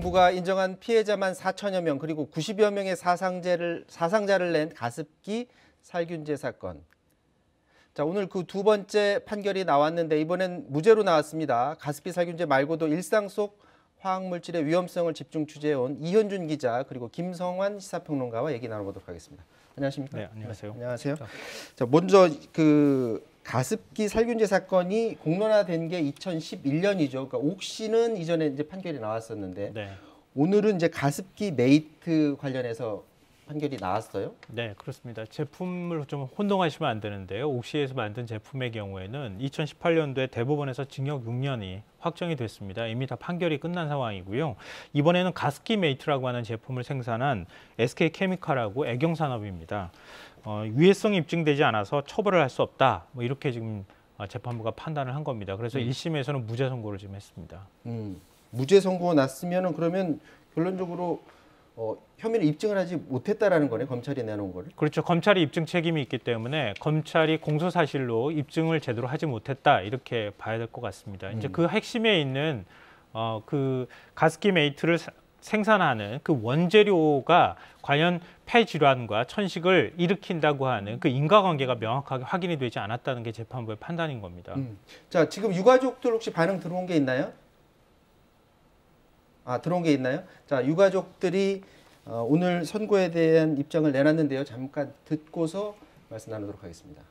정부가 인정한 피해자만 4천여 명 그리고 90여 명의 사상자를 낸 가습기 살균제 사건. 자, 오늘 그 두 번째 판결이 나왔는데 이번엔 무죄로 나왔습니다. 가습기 살균제 말고도 일상 속 화학물질의 위험성을 집중 취재해온 이현준 기자 그리고 김성환 시사평론가와 얘기 나눠보도록 하겠습니다. 안녕하십니까? 네, 안녕하세요. 네, 안녕하세요. 자, 먼저 그 가습기 살균제 사건이 공론화된 게 2011년이죠. 그러니까 옥시는 이전에 이제 판결이 나왔었는데 네. 오늘은 이제 가습기 메이트 관련해서 판결이 나왔어요. 네, 그렇습니다. 제품을 좀 혼동하시면 안 되는데요. 옥시에서 만든 제품의 경우에는 2018년도에 대법원에서 징역 6년이 확정이 됐습니다. 이미 다 판결이 끝난 상황이고요. 이번에는 가습기 메이트라고 하는 제품을 생산한 SK케미칼하고 애경산업입니다. 유해성이 입증되지 않아서 처벌을 할 수 없다. 뭐 이렇게 지금 재판부가 판단을 한 겁니다. 그래서 1심에서는 무죄 선고를 지금 했습니다. 무죄 선고가 났으면은 그러면 결론적으로 혐의를 입증을 하지 못했다라는 거네, 검찰이 내놓은 거를. 그렇죠. 검찰이 입증 책임이 있기 때문에 검찰이 공소 사실로 입증을 제대로 하지 못했다 이렇게 봐야 될 것 같습니다. 이제 그 핵심에 있는 그 가습기 메이트를 생산하는 그 원재료가 과연 폐 질환과 천식을 일으킨다고 하는 그 인과관계가 명확하게 확인이 되지 않았다는 게 재판부의 판단인 겁니다. 자, 지금 유가족들 혹시 반응 들어온 게 있나요? 들어온 게 있나요? 자, 유가족들이 오늘 선고에 대한 입장을 내놨는데요. 잠깐 듣고서 말씀 나누도록 하겠습니다.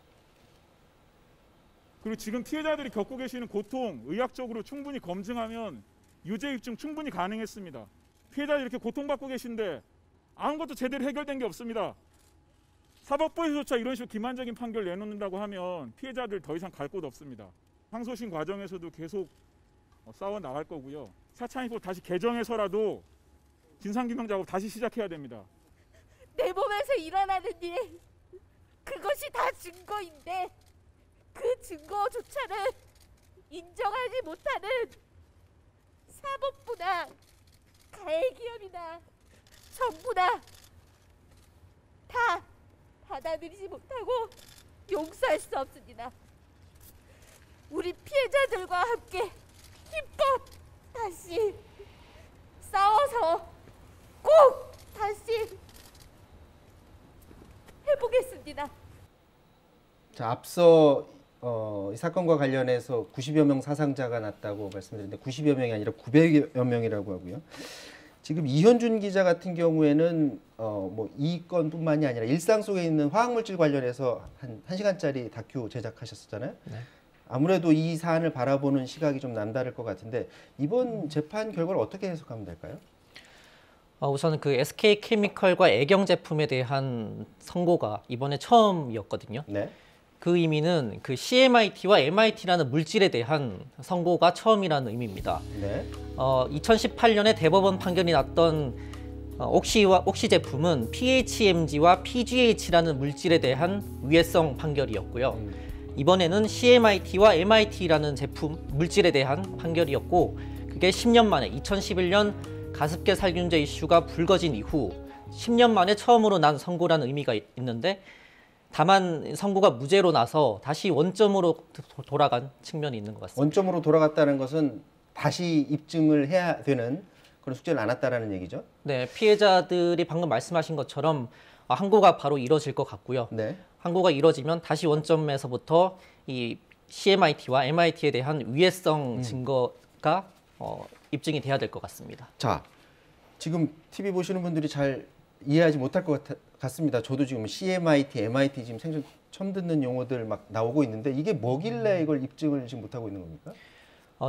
그리고 지금 피해자들이 겪고 계시는 고통, 의학적으로 충분히 검증하면 유죄 입증 충분히 가능했습니다. 피해자들이 이렇게 고통받고 계신데 아무것도 제대로 해결된 게 없습니다. 사법부에서조차 이런 식으로 기만적인 판결 내놓는다고 하면 피해자들 더 이상 갈 곳 없습니다. 항소심 과정에서도 계속 싸워 나갈 거고요. 사창이법 다시 개정해서라도 진상규명 작업 다시 시작해야 됩니다. 내 몸에서 일어나는 일, 그것이 다 증거인데 그 증거조차는 인정하지 못하는 사법부나 가해기업이나 정부나 다 받아들이지 못하고 용서할 수 없습니다. 우리 피해자들과 함께 힘껏 다시 싸워서 꼭 다시 해보겠습니다. 자, 앞서 이 사건과 관련해서 90여 명 사상자가 났다고 말씀드렸는데 90여 명이 아니라 900여 명이라고 하고요. 지금 이현준 기자 같은 경우에는 뭐 이 건뿐만이 아니라 일상 속에 있는 화학물질 관련해서 한 1시간짜리 다큐 제작하셨었잖아요. 네. 아무래도 이 사안을 바라보는 시각이 좀 남다를 것 같은데 이번 재판 결과를 어떻게 해석하면 될까요? 우선 그 SK케미칼과 애경 제품에 대한 선고가 이번에 처음이었거든요. 네. 그 의미는 그 CMIT와 MIT라는 물질에 대한 선고가 처음이라는 의미입니다. 네. 2018년에 대법원 판결이 났던 옥시 제품은 PHMG와 PGH라는 물질에 대한 위해성 판결이었고요. 이번에는 CMIT와 MIT라는 제품 물질에 대한 판결이었고 그게 10년 만에 2011년 가습기 살균제 이슈가 불거진 이후 10년 만에 처음으로 난 선고라는 의미가 있는데 다만 선고가 무죄로 나서 다시 원점으로 돌아간 측면이 있는 것 같습니다. 원점으로 돌아갔다는 것은 다시 입증을 해야 되는 그런 숙제를 안 했다는 얘기죠? 네, 피해자들이 방금 말씀하신 것처럼 항고가 바로 이뤄질 것 같고요. 네. 항고가 이뤄지면 다시 원점에서부터 이 CMIT와 MIT에 대한 위해성 증거가 입증이 돼야 될 것 같습니다. 자, 지금 TV 보시는 분들이 잘 이해하지 못할 것 같습니다. 저도 지금 CMIT, MIT 지금 생전 처음 듣는 용어들 막 나오고 있는데 이게 뭐길래 이걸 입증을 지금 못하고 있는 겁니까?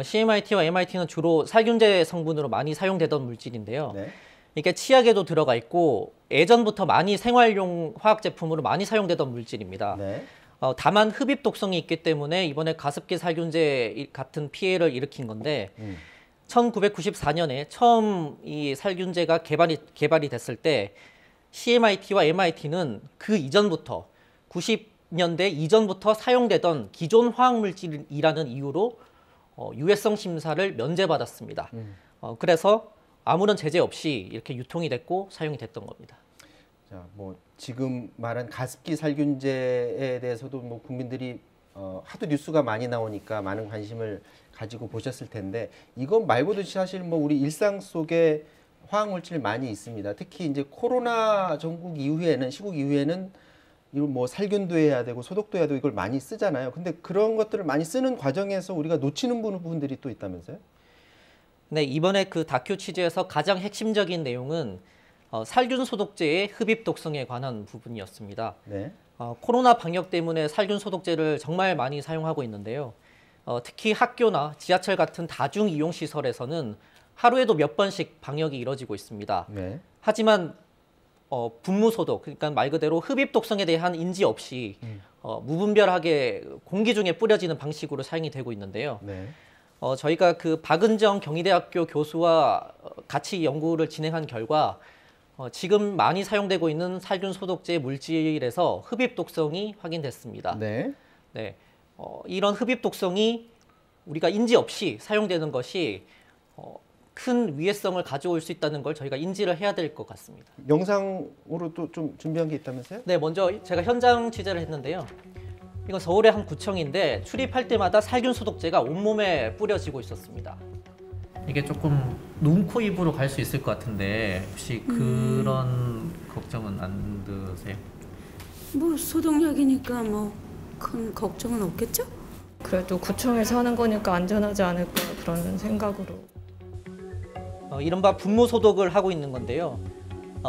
CMIT와 MIT는 주로 살균제 성분으로 많이 사용되던 물질인데요. 네. 이게 치약에도 들어가 있고 예전부터 많이 생활용 화학 제품으로 많이 사용되던 물질입니다. 네. 다만 흡입 독성이 있기 때문에 이번에 가습기 살균제 같은 피해를 일으킨 건데 1994년에 처음 이 살균제가 개발이 됐을 때 CMIT와 MIT는 그 이전부터 90년대 이전부터 사용되던 기존 화학물질이라는 이유로 유해성 심사를 면제받았습니다. 그래서 아무런 제재 없이 이렇게 유통이 됐고 사용이 됐던 겁니다. 자, 뭐 지금 말한 가습기 살균제에 대해서도 뭐 국민들이 하도 뉴스가 많이 나오니까 많은 관심을 가지고 보셨을 텐데 이것 말고도 사실 뭐 우리 일상 속에 화학물질 많이 있습니다. 특히 이제 코로나 전국 이후에는 시국 이후에는 이걸 뭐 살균도 해야 되고 소독도 해야 되고 이걸 많이 쓰잖아요. 근데 그런 것들을 많이 쓰는 과정에서 우리가 놓치는 부분들이 또 있다면서요? 네, 이번에 그 다큐 취재에서 가장 핵심적인 내용은 살균 소독제의 흡입 독성에 관한 부분이었습니다. 네. 코로나 방역 때문에 살균 소독제를 정말 많이 사용하고 있는데요. 특히 학교나 지하철 같은 다중 이용 시설에서는 하루에도 몇 번씩 방역이 이뤄지고 있습니다. 네. 하지만 분무 소독, 그러니까 말 그대로 흡입 독성에 대한 인지 없이 무분별하게 공기 중에 뿌려지는 방식으로 사용이 되고 있는데요. 네. 저희가 그 박은정 경희대학교 교수와 같이 연구를 진행한 결과 지금 많이 사용되고 있는 살균 소독제 물질에서 흡입 독성이 확인됐습니다. 네. 네, 이런 흡입 독성이 우리가 인지 없이 사용되는 것이 큰 위해성을 가져올 수 있다는 걸 저희가 인지를 해야 될 것 같습니다. 영상으로 또 좀 준비한 게 있다면서요? 네, 먼저 제가 현장 취재를 했는데요. 이건 서울의 한 구청인데 출입할 때마다 살균 소독제가 온몸에 뿌려지고 있었습니다. 이게 조금 눈, 코, 입으로 갈 수 있을 것 같은데 혹시 그런 걱정은 안 드세요? 뭐 소독약이니까 뭐 큰 걱정은 없겠죠? 그래도 구청에서 하는 거니까 안전하지 않을까 그런 생각으로. 이른바 분무 소독을 하고 있는 건데요.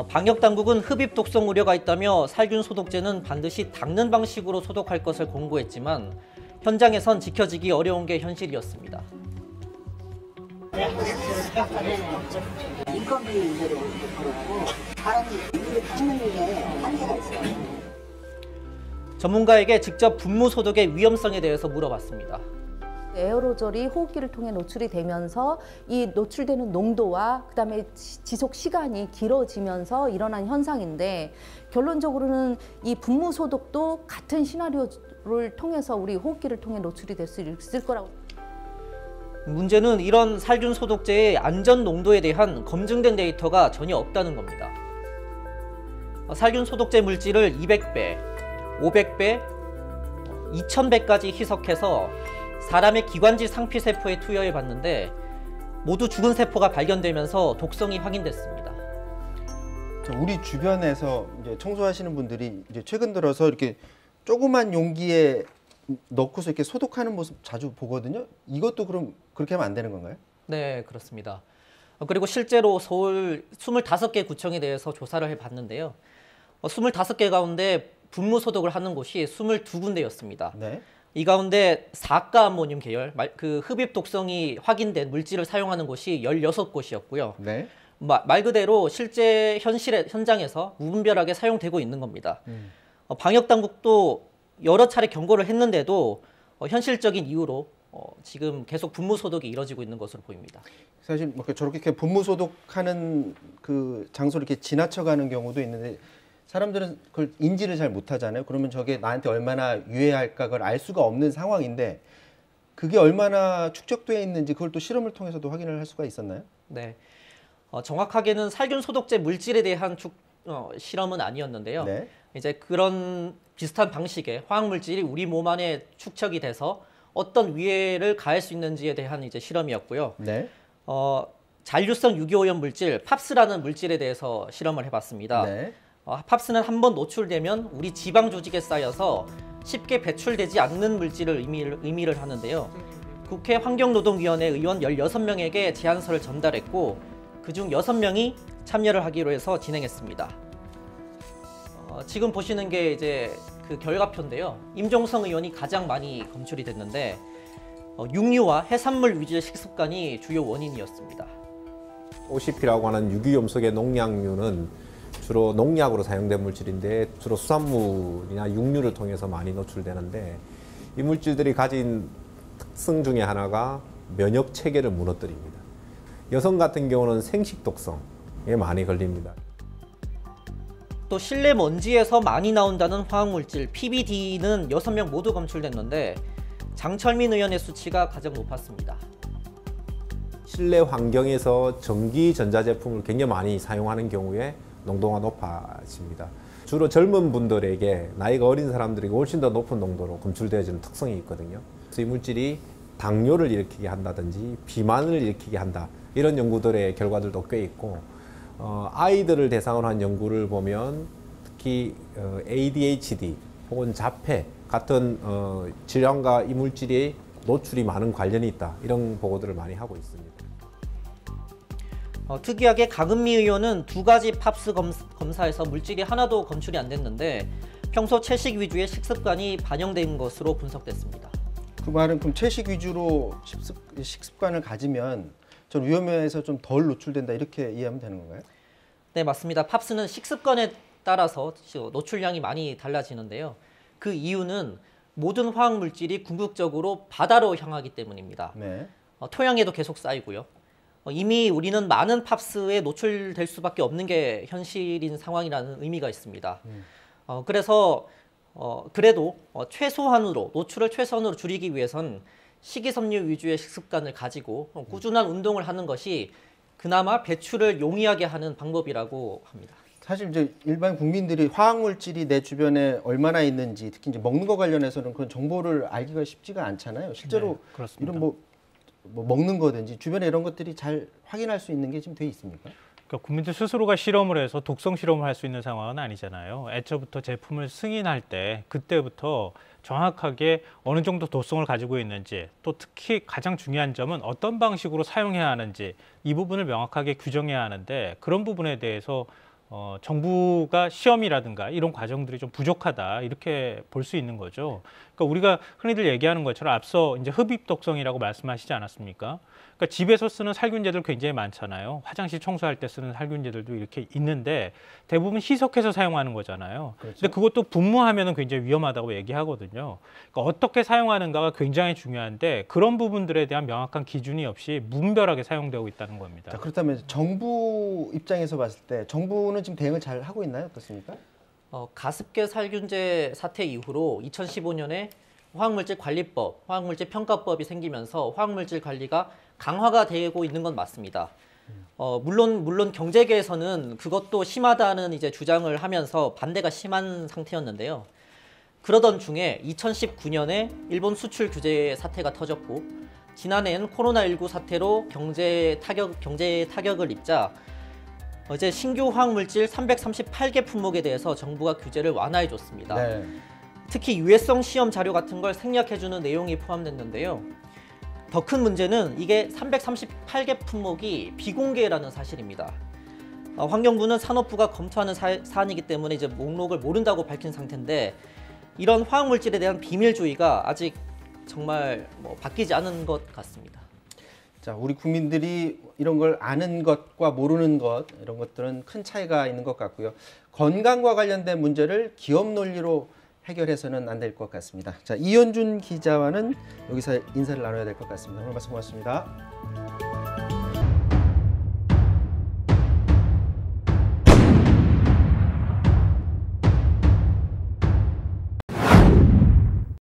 방역 당국은 흡입 독성 우려가 있다며 살균 소독제는 반드시 닦는 방식으로 소독할 것을 공고했지만 현장에선 지켜지기 어려운 게 현실이었습니다. 인건비 문제도 그렇고 사람이 일을 하는 게 한계가 있어요. 전문가에게 직접 분무 소독의 위험성에 대해서 물어봤습니다. 에어로졸이 호흡기를 통해 노출이 되면서 이 노출되는 농도와 그다음에 지속 시간이 길어지면서 일어난 현상인데 결론적으로는 이 분무 소독도 같은 시나리오를 통해서 우리 호흡기를 통해 노출이 될 수 있을 거라고. 문제는 이런 살균 소독제의 안전 농도에 대한 검증된 데이터가 전혀 없다는 겁니다. 살균 소독제 물질을 200배, 500배, 2000배까지 희석해서 사람의 기관지 상피세포에 투여해 봤는데 모두 죽은 세포가 발견되면서 독성이 확인됐습니다. 우리 주변에서 이제 청소하시는 분들이 이제 최근 들어서 이렇게 조그만 용기에 넣고서 이렇게 소독하는 모습 자주 보거든요. 이것도 그럼 그렇게 하면 안 되는 건가요? 네, 그렇습니다. 그리고 실제로 서울 25개 구청에 대해서 조사를 해봤는데요. 25개 가운데 분무 소독을 하는 곳이 22군데였습니다. 네. 이 가운데 4가 암모늄 계열, 그 흡입 독성이 확인된 물질을 사용하는 곳이 16곳이었고요. 네. 말 그대로 실제 현장에서 무분별하게 사용되고 있는 겁니다. 방역 당국도 여러 차례 경고를 했는데도 현실적인 이유로 지금 계속 분무 소독이 이뤄지고 있는 것으로 보입니다. 사실 뭐 저렇게 분무 소독하는 그 장소를 이렇게 지나쳐가는 경우도 있는데 사람들은 그걸 인지를 잘 못하잖아요. 그러면 저게 나한테 얼마나 유해할까 그걸 알 수가 없는 상황인데 그게 얼마나 축적되어 있는지 그걸 또 실험을 통해서도 확인을 할 수가 있었나요? 네, 정확하게는 살균 소독제 물질에 대한 실험은 아니었는데요. 네. 이제 그런 비슷한 방식의 화학 물질이 우리 몸 안에 축적이 돼서 어떤 위해를 가할 수 있는지에 대한 이제 실험이었고요. 네. 잔류성 유기오염 물질 팝스라는 물질에 대해서 실험을 해봤습니다. 네. 팝스는 한번 노출되면 우리 지방 조직에 쌓여서 쉽게 배출되지 않는 물질을 의미를 하는데요. 국회 환경노동위원회 의원 16명에게 제안서를 전달했고 그중 6명이 참여를 하기로 해서 진행했습니다. 지금 보시는 게 이제 그 결과표인데요. 임종성 의원이 가장 많이 검출이 됐는데 육류와 해산물 위주의 식습관이 주요 원인이었습니다. OCP라고 하는 유기염속의 농약류는 주로 농약으로 사용된 물질인데 주로 수산물이나 육류를 통해서 많이 노출되는데 이 물질들이 가진 특성 중에 하나가 면역 체계를 무너뜨립니다. 여성 같은 경우는 생식 독성에 많이 걸립니다. 또 실내 먼지에서 많이 나온다는 화학물질 PBD는 6명 모두 검출됐는데 장철민 의원의 수치가 가장 높았습니다. 실내 환경에서 전기 전자제품을 굉장히 많이 사용하는 경우에 농도가 높아집니다. 주로 젊은 분들에게 나이가 어린 사람들에게 훨씬 더 높은 농도로 검출되어지는 특성이 있거든요. 그래서 이 물질이 당뇨를 일으키게 한다든지 비만을 일으키게 한다. 이런 연구들의 결과들도 꽤 있고 아이들을 대상으로 한 연구를 보면 특히 ADHD 혹은 자폐 같은 질환과 이 물질이 노출이 많은 관련이 있다. 이런 보고들을 많이 하고 있습니다. 특이하게 강은미 의원은 2가지 팝스 검사에서 물질이 하나도 검출이 안 됐는데 평소 채식 위주의 식습관이 반영된 것으로 분석됐습니다. 그 말은 그럼 채식 위주로 식습관을 가지면 좀 위험에서 좀 덜 노출된다 이렇게 이해하면 되는 건가요? 네, 맞습니다. 팝스는 식습관에 따라서 노출량이 많이 달라지는데요. 그 이유는 모든 화학 물질이 궁극적으로 바다로 향하기 때문입니다. 네. 토양에도 계속 쌓이고요. 이미 우리는 많은 팝스에 노출될 수밖에 없는 게 현실인 상황이라는 의미가 있습니다. 그래서 그래도 최소한으로 노출을 최소한으로 줄이기 위해선 식이섬유 위주의 식습관을 가지고 꾸준한 운동을 하는 것이 그나마 배출을 용이하게 하는 방법이라고 합니다. 사실 이제 일반 국민들이 화학 물질이 내 주변에 얼마나 있는지 특히 이제 먹는 거 관련해서는 그런 정보를 알기가 쉽지가 않잖아요. 실제로 네, 이런 뭐 먹는 거든지 주변에 이런 것들이 잘 확인할 수 있는 게 지금 돼 있습니까? 그러니까 국민들 스스로가 실험을 해서 독성 실험을 할 수 있는 상황은 아니잖아요. 애초부터 제품을 승인할 때 그때부터 정확하게 어느 정도 도성을 가지고 있는지 또 특히 가장 중요한 점은 어떤 방식으로 사용해야 하는지 이 부분을 명확하게 규정해야 하는데 그런 부분에 대해서 정부가 시험이라든가 이런 과정들이 좀 부족하다 이렇게 볼 수 있는 거죠. 그러니까 우리가 흔히들 얘기하는 것처럼 앞서 이제 흡입 독성이라고 말씀하시지 않았습니까? 그러니까 집에서 쓰는 살균제들 굉장히 많잖아요. 화장실 청소할 때 쓰는 살균제들도 이렇게 있는데 대부분 희석해서 사용하는 거잖아요. 그렇죠. 근데 그것도 분무하면은 굉장히 위험하다고 얘기하거든요. 그러니까 어떻게 사용하는가가 굉장히 중요한데 그런 부분들에 대한 명확한 기준이 없이 무분별하게 사용되고 있다는 겁니다. 자, 그렇다면 정부 입장에서 봤을 때 정부는 지금 대응을 잘 하고 있나요? 어떻습니까? 가습기 살균제 사태 이후로 2015년에 화학물질 관리법, 화학물질 평가법이 생기면서 화학물질 관리가 강화가 되고 있는 건 맞습니다. 물론 경제계에서는 그것도 심하다는 이제 주장을 하면서 반대가 심한 상태였는데요. 그러던 중에 2019년에 일본 수출 규제 사태가 터졌고 지난해엔 코로나19 사태로 경제 타격을 입자 이제 신규 화학물질 338개 품목에 대해서 정부가 규제를 완화해 줬습니다. 네. 특히 유해성 시험 자료 같은 걸 생략해주는 내용이 포함됐는데요. 더 큰 문제는 이게 338개 품목이 비공개라는 사실입니다. 환경부는 산업부가 검토하는 사안이기 때문에 이제 목록을 모른다고 밝힌 상태인데 이런 화학물질에 대한 비밀주의가 아직 정말 바뀌지 않은 것 같습니다. 자, 우리 국민들이 이런 걸 아는 것과 모르는 것 이런 것들은 큰 차이가 있는 것 같고요. 건강과 관련된 문제를 기업 논리로 해결해서는 안 될 것 같습니다. 자, 이현준 기자와는 여기서 인사를 나눠야 될 것 같습니다. 오늘 말씀 고맙습니다.